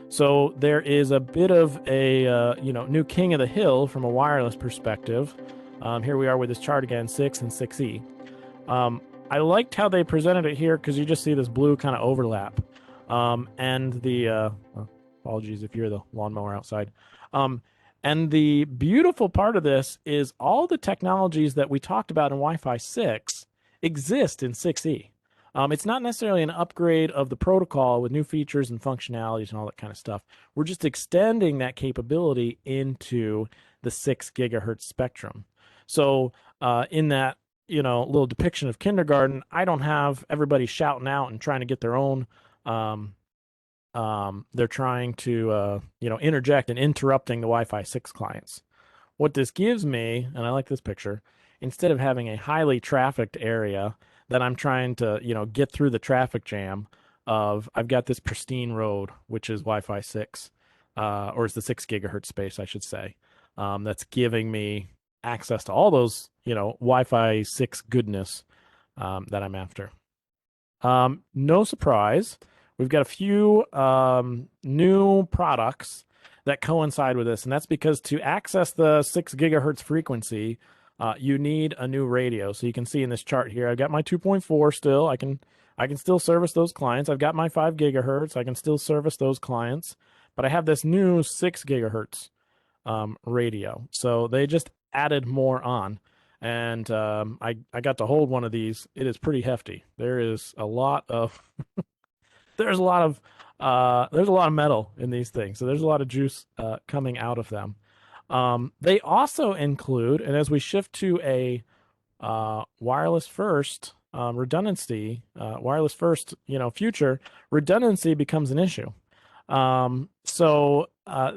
So there is a bit of a new king of the hill from a wireless perspective. Here we are with this chart again, 6 and 6E. I liked how they presented it here because you just see this blue kind of overlap. And the apologies if you're the lawnmower outside. And the beautiful part of this is all the technologies that we talked about in Wi-Fi 6 exist in 6E. It's not necessarily an upgrade of the protocol with new features and functionalities and all that kind of stuff. We're just extending that capability into the 6 gigahertz spectrum. So in that little depiction of kindergarten, I don't have everybody shouting out and trying to get their own. They're trying to interject and interrupting the Wi-Fi 6 clients. What this gives me, and I like this picture, instead of having a highly trafficked area that I'm trying to, get through the traffic jam of, I've got this pristine road, which is Wi-Fi 6, or it's the 6 gigahertz space, I should say, that's giving me access to all those, Wi-Fi 6 goodness that I'm after. No surprise, we've got a few new products that coincide with this, and that's because to access the 6 gigahertz frequency, you need a new radio. So you can see in this chart here, I've got my 2.4 still. I can still service those clients. I've got my 5 gigahertz. I can still service those clients, but I have this new 6 gigahertz radio. So they just added more on. And I got to hold one of these. It is pretty hefty. There is a lot of there's a lot of metal in these things. So there's a lot of juice coming out of them. They also include, and as we shift to a wireless first redundancy, wireless first, future, redundancy becomes an issue. So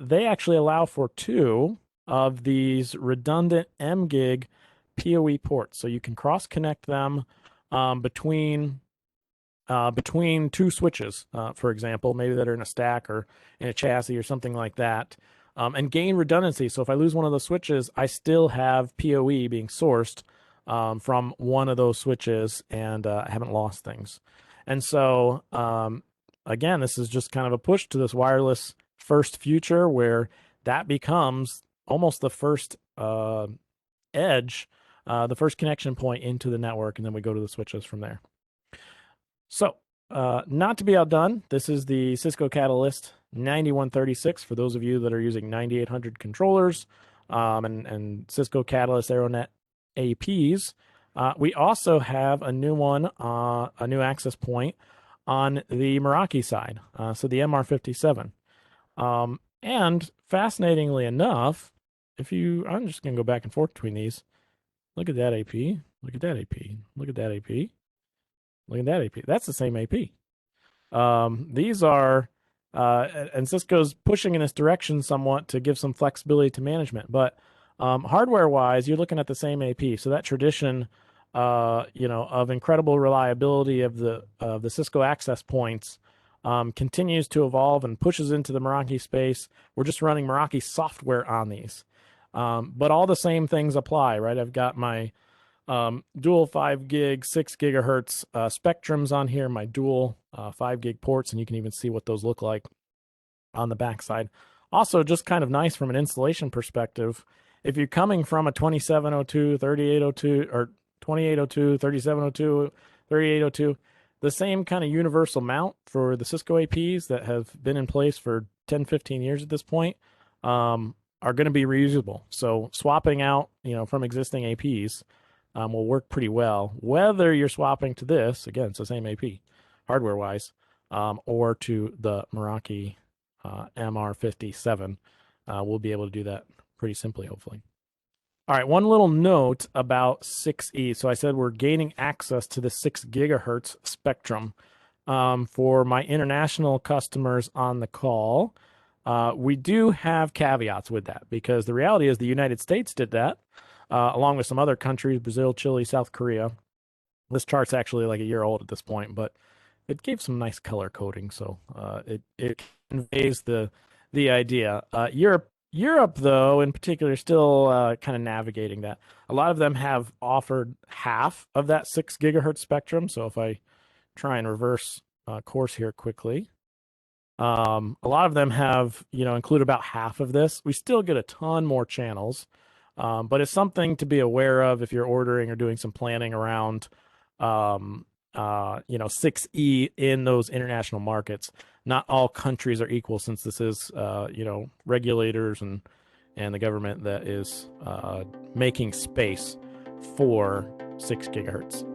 they actually allow for 2 of these redundant M-Gig PoE ports. So you can cross connect them between 2 switches, for example, maybe that are in a stack or in a chassis or something like that, and gain redundancy. So if I lose one of those switches, I still have PoE being sourced from one of those switches, and I haven't lost things. And so, again, this is just kind of a push to this wireless first future where that becomes almost the first edge, the first connection point into the network, and then we go to the switches from there. So, not to be outdone, this is the Cisco Catalyst 9136 for those of you that are using 9800 controllers and Cisco Catalyst AeroNet APs. We also have a new one, a new access point on the Meraki side, so the MR57. And fascinatingly enough, I'm just going to go back and forth between these. Look at that AP. Look at that AP. Look at that AP. Look at that AP. That's the same AP. These are, and Cisco's pushing in this direction somewhat to give some flexibility to management. But hardware-wise, you're looking at the same AP. So that tradition, of incredible reliability of the Cisco access points continues to evolve and pushes into the Meraki space. We're just running Meraki software on these. But all the same things apply, right? I've got my dual 5 gig, 6 gigahertz spectrums on here, my dual 5 gig ports, and you can even see what those look like on the backside. Also, just kind of nice from an installation perspective. If you're coming from a 2702, 3802, or 2802, 3702, 3802, the same kind of universal mount for the Cisco APs that have been in place for 10, 15 years at this point are going to be reusable. So swapping out, from existing APs will work pretty well, whether you're swapping to this, again, it's the same AP, hardware-wise, or to the Meraki MR57. We'll be able to do that pretty simply, hopefully. All right, one little note about 6E. So I said we're gaining access to the 6 gigahertz spectrum. For my international customers on the call, we do have caveats with that because the reality is the United States did that. Along with some other countries, Brazil, Chile, South Korea. This chart's actually like a year old at this point, but it gave some nice color coding, so it conveys the idea. Europe, though, in particular, still kind of navigating that. A lot of them have offered half of that 6 gigahertz spectrum. So if I try and reverse course here quickly, A lot of them have, include about half of this. We still get a ton more channels, but it's something to be aware of if you're ordering or doing some planning around, 6E in those international markets. Not all countries are equal, since this is, regulators and the government that is making space for 6 gigahertz.